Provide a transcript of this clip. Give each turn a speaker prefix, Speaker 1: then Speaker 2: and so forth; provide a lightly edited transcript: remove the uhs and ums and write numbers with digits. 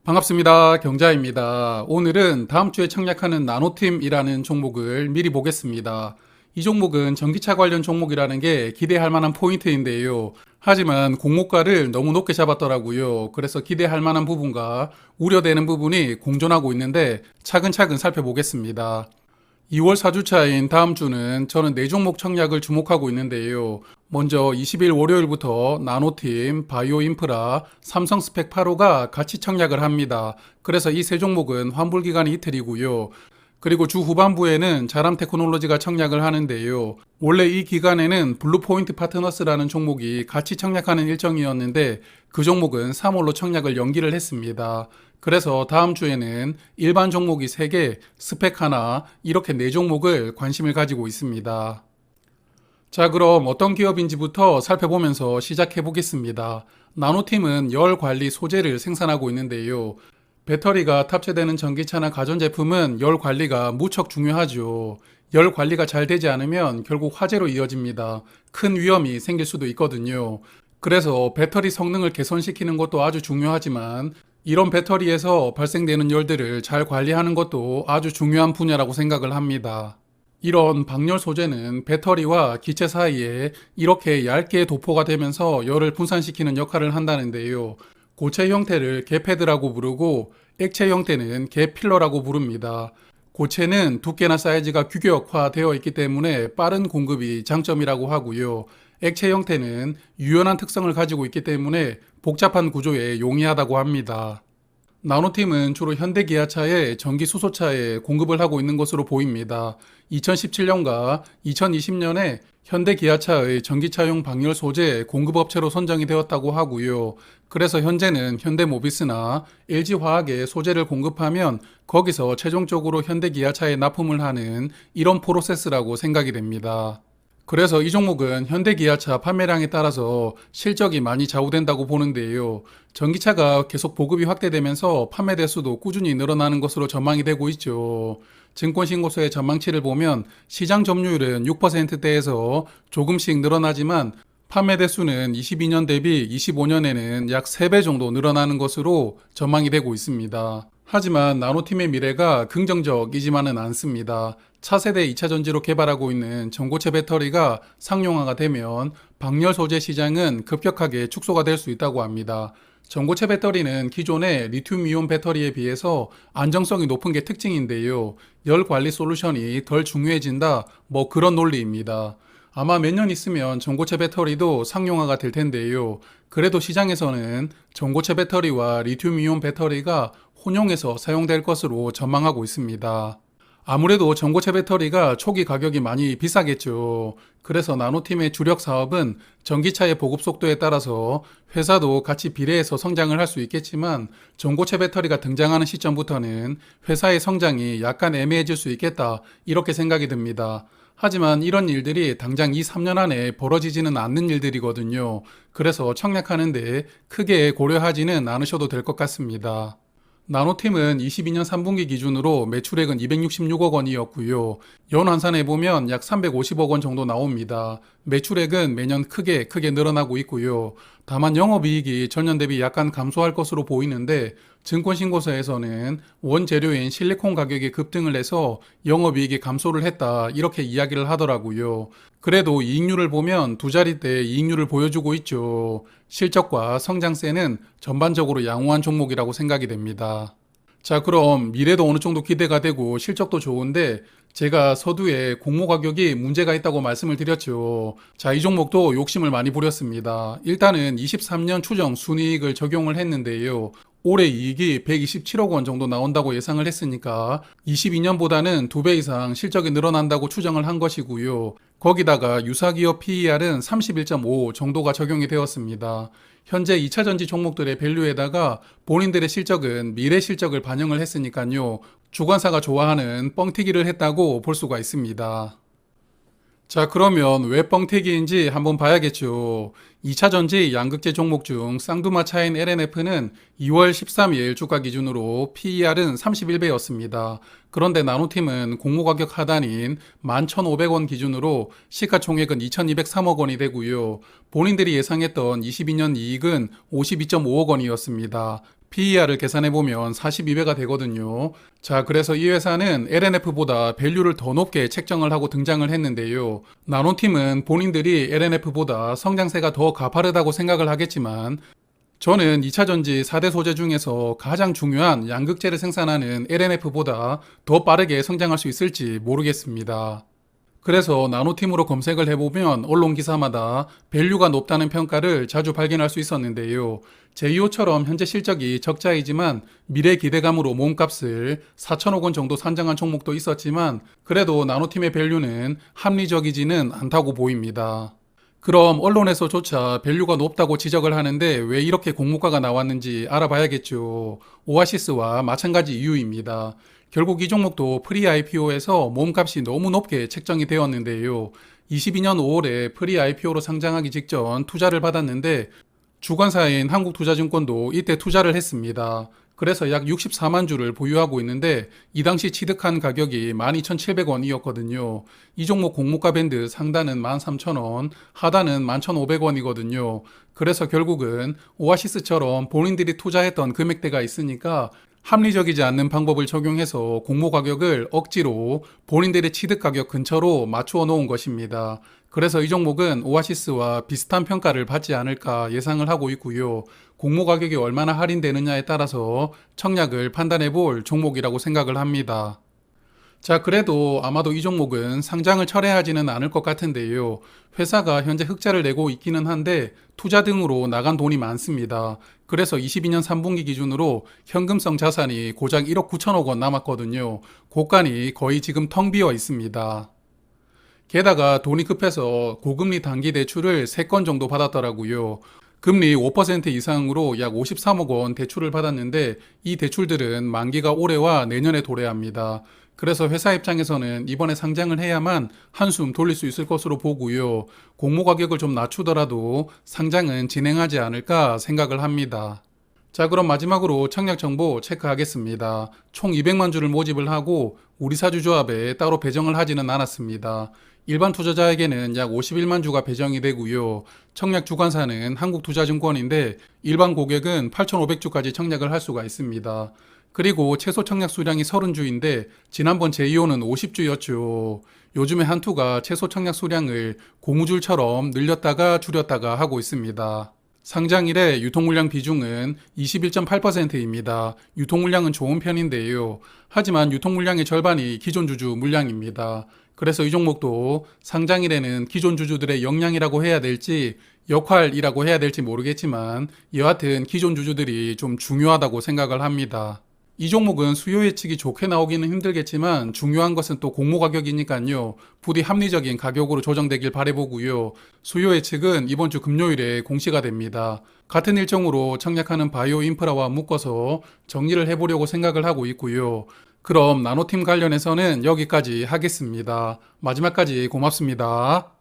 Speaker 1: 반갑습니다. 경자입니다. 오늘은 다음 주에 청약하는 나노팀이라는 종목을 미리 보겠습니다. 이 종목은 전기차 관련 종목이라는 게 기대할 만한 포인트인데요. 하지만 공모가를 너무 높게 잡았더라고요. 그래서 기대할 만한 부분과 우려되는 부분이 공존하고 있는데 차근차근 살펴보겠습니다. 2월 4주차인 다음 주는 저는 4종목 청약을 주목하고 있는데요. 먼저 20일 월요일부터 나노팀, 바이오인프라, 삼성스펙 8호가 같이 청약을 합니다. 그래서 이 세 종목은 환불기간이 이틀이고요. 그리고 주 후반부에는 자람테크놀로지가 청약을 하는데요. 원래 이 기간에는 블루포인트 파트너스라는 종목이 같이 청약하는 일정이었는데 그 종목은 3월로 청약을 연기를 했습니다. 그래서 다음 주에는 일반 종목이 3개, 스펙 하나, 이렇게 4종목을 관심을 가지고 있습니다. 자, 그럼 어떤 기업인지부터 살펴보면서 시작해 보겠습니다. 나노팀은 열 관리 소재를 생산하고 있는데요. 배터리가 탑재되는 전기차나 가전제품은 열 관리가 무척 중요하죠. 열 관리가 잘 되지 않으면 결국 화재로 이어집니다. 큰 위험이 생길 수도 있거든요. 그래서 배터리 성능을 개선시키는 것도 아주 중요하지만 이런 배터리에서 발생되는 열들을 잘 관리하는 것도 아주 중요한 분야라고 생각을 합니다. 이런 방열 소재는 배터리와 기체 사이에 이렇게 얇게 도포가 되면서 열을 분산시키는 역할을 한다는데요. 고체 형태를 개패드라고 부르고 액체 형태는 개필러라고 부릅니다. 고체는 두께나 사이즈가 규격화되어 있기 때문에 빠른 공급이 장점이라고 하고요. 액체 형태는 유연한 특성을 가지고 있기 때문에 복잡한 구조에 용이하다고 합니다. 나노팀은 주로 현대기아차의 전기 수소차에 공급을 하고 있는 것으로 보입니다. 2017년과 2020년에 현대기아차의 전기차용 방열 소재 공급업체로 선정이 되었다고 하고요. 그래서 현재는 현대모비스나 LG화학에 소재를 공급하면 거기서 최종적으로 현대기아차에 납품을 하는 이런 프로세스라고 생각이 됩니다. 그래서 이 종목은 현대기아차 판매량에 따라서 실적이 많이 좌우된다고 보는데요. 전기차가 계속 보급이 확대되면서 판매 대수도 꾸준히 늘어나는 것으로 전망이 되고 있죠. 증권신고서의 전망치를 보면 시장 점유율은 6%대에서 조금씩 늘어나지만 판매 대수는 22년 대비 25년에는 약 3배 정도 늘어나는 것으로 전망이 되고 있습니다. 하지만 나노팀의 미래가 긍정적이지만은 않습니다. 차세대 2차 전지로 개발하고 있는 전고체 배터리가 상용화가 되면 방열 소재 시장은 급격하게 축소가 될 수 있다고 합니다. 전고체 배터리는 기존의 리튬이온 배터리에 비해서 안정성이 높은 게 특징인데요. 열 관리 솔루션이 덜 중요해진다, 뭐 그런 논리입니다. 아마 몇 년 있으면 전고체 배터리도 상용화가 될 텐데요. 그래도 시장에서는 전고체 배터리와 리튬이온 배터리가 혼용해서 사용될 것으로 전망하고 있습니다. 아무래도 전고체 배터리가 초기 가격이 많이 비싸겠죠. 그래서 나노팀의 주력 사업은 전기차의 보급 속도에 따라서 회사도 같이 비례해서 성장을 할 수 있겠지만 전고체 배터리가 등장하는 시점부터는 회사의 성장이 약간 애매해질 수 있겠다, 이렇게 생각이 듭니다. 하지만 이런 일들이 당장 2, 3년 안에 벌어지지는 않는 일들이거든요. 그래서 청약하는데 크게 고려하지는 않으셔도 될 것 같습니다. 나노팀은 22년 3분기 기준으로 매출액은 266억 원이었고요. 연환산해 보면 약 350억 원 정도 나옵니다. 매출액은 매년 크게 늘어나고 있고요. 다만 영업이익이 전년 대비 약간 감소할 것으로 보이는데 증권신고서에서는 원재료인 실리콘 가격이 급등을 해서 영업이익이 감소를 했다, 이렇게 이야기를 하더라고요. 그래도 이익률을 보면 두 자릿대 이익률을 보여주고 있죠. 실적과 성장세는 전반적으로 양호한 종목이라고 생각이 됩니다. 자, 그럼 미래도 어느 정도 기대가 되고 실적도 좋은데 제가 서두에 공모 가격이 문제가 있다고 말씀을 드렸죠. 자, 이 종목도 욕심을 많이 부렸습니다. 일단은 23년 추정 순이익을 적용을 했는데요. 올해 이익이 127억 원 정도 나온다고 예상을 했으니까 22년보다는 2배 이상 실적이 늘어난다고 추정을 한 것이고요. 거기다가 유사기업 PER은 31.5 정도가 적용이 되었습니다. 현재 2차전지 종목들의 밸류에다가 본인들의 실적은 미래 실적을 반영을 했으니까요. 주관사가 좋아하는 뻥튀기를 했다고 볼 수가 있습니다. 자, 그러면 왜 뻥튀기인지 한번 봐야겠죠. 2차전지 양극재 종목 중 쌍두마차인 LNF는 2월 13일 주가 기준으로 PER은 31배였습니다. 그런데 나노팀은 공모가격 하단인 11,500원 기준으로 시가총액은 2,203억 원이 되고요. 본인들이 예상했던 22년 이익은 52.5억 원이었습니다. PER을 계산해보면 42배가 되거든요. 자, 그래서 이 회사는 LNF보다 밸류를 더 높게 책정을 하고 등장을 했는데요. 나노팀은 본인들이 LNF보다 성장세가 더 가파르다고 생각을 하겠지만 저는 2차전지 4대 소재 중에서 가장 중요한 양극재를 생산하는 LNF보다 더 빠르게 성장할 수 있을지 모르겠습니다. 그래서 나노팀으로 검색을 해보면 언론 기사마다 밸류가 높다는 평가를 자주 발견할 수 있었는데요. 제이오처럼 현재 실적이 적자이지만 미래 기대감으로 몸값을 4천억 원 정도 산정한 종목도 있었지만 그래도 나노팀의 밸류는 합리적이지는 않다고 보입니다. 그럼 언론에서조차 밸류가 높다고 지적을 하는데 왜 이렇게 공모가가 나왔는지 알아봐야겠죠. 오아시스와 마찬가지 이유입니다. 결국 이 종목도 프리 IPO에서 몸값이 너무 높게 책정이 되었는데요. 22년 5월에 프리 IPO로 상장하기 직전 투자를 받았는데 주관사인 한국투자증권도 이때 투자를 했습니다. 그래서 약 64만 주를 보유하고 있는데 이 당시 취득한 가격이 12,700원이었거든요. 이 종목 공모가 밴드 상단은 13,000원, 하단은 11,500원이거든요. 그래서 결국은 오아시스처럼 본인들이 투자했던 금액대가 있으니까 합리적이지 않는 방법을 적용해서 공모 가격을 억지로 본인들의 취득 가격 근처로 맞추어 놓은 것입니다. 그래서 이 종목은 오아시스와 비슷한 평가를 받지 않을까 예상을 하고 있고요. 공모 가격이 얼마나 할인되느냐에 따라서 청약을 판단해 볼 종목이라고 생각을 합니다. 자, 그래도 아마도 이 종목은 상장을 철회하지는 않을 것 같은데요. 회사가 현재 흑자를 내고 있기는 한데 투자 등으로 나간 돈이 많습니다. 그래서 22년 3분기 기준으로 현금성 자산이 고작 1억 9천억 원 남았거든요. 고간이 거의 지금 텅 비어 있습니다. 게다가 돈이 급해서 고금리 단기 대출을 3건 정도 받았더라고요. 금리 5% 이상으로 약 53억 원 대출을 받았는데 이 대출들은 만기가 올해와 내년에 도래합니다. 그래서 회사 입장에서는 이번에 상장을 해야만 한숨 돌릴 수 있을 것으로 보고요. 공모 가격을 좀 낮추더라도 상장은 진행하지 않을까 생각을 합니다. 자, 그럼 마지막으로 청약 정보 체크하겠습니다. 총 200만 주를 모집을 하고 우리사주조합에 따로 배정을 하지는 않았습니다. 일반 투자자에게는 약 51만 주가 배정이 되고요. 청약 주관사는 한국투자증권인데 일반 고객은 8,500주까지 청약을 할 수가 있습니다. 그리고 최소 청약 수량이 30주인데 지난번 제2호는 50주였죠. 요즘에 한투가 최소 청약 수량을 고무줄처럼 늘렸다가 줄였다가 하고 있습니다. 상장일에 유통물량 비중은 21.8%입니다. 유통물량은 좋은 편인데요. 하지만 유통물량의 절반이 기존 주주 물량입니다. 그래서 이 종목도 상장일에는 기존 주주들의 역량이라고 해야 될지 역할이라고 해야 될지 모르겠지만 여하튼 기존 주주들이 좀 중요하다고 생각을 합니다. 이 종목은 수요 예측이 좋게 나오기는 힘들겠지만 중요한 것은 또 공모 가격이니까요. 부디 합리적인 가격으로 조정되길 바라보고요. 수요 예측은 이번 주 금요일에 공시가 됩니다. 같은 일정으로 청약하는 바이오 인프라와 묶어서 정리를 해보려고 생각을 하고 있고요. 그럼 나노팀 관련해서는 여기까지 하겠습니다. 마지막까지 고맙습니다.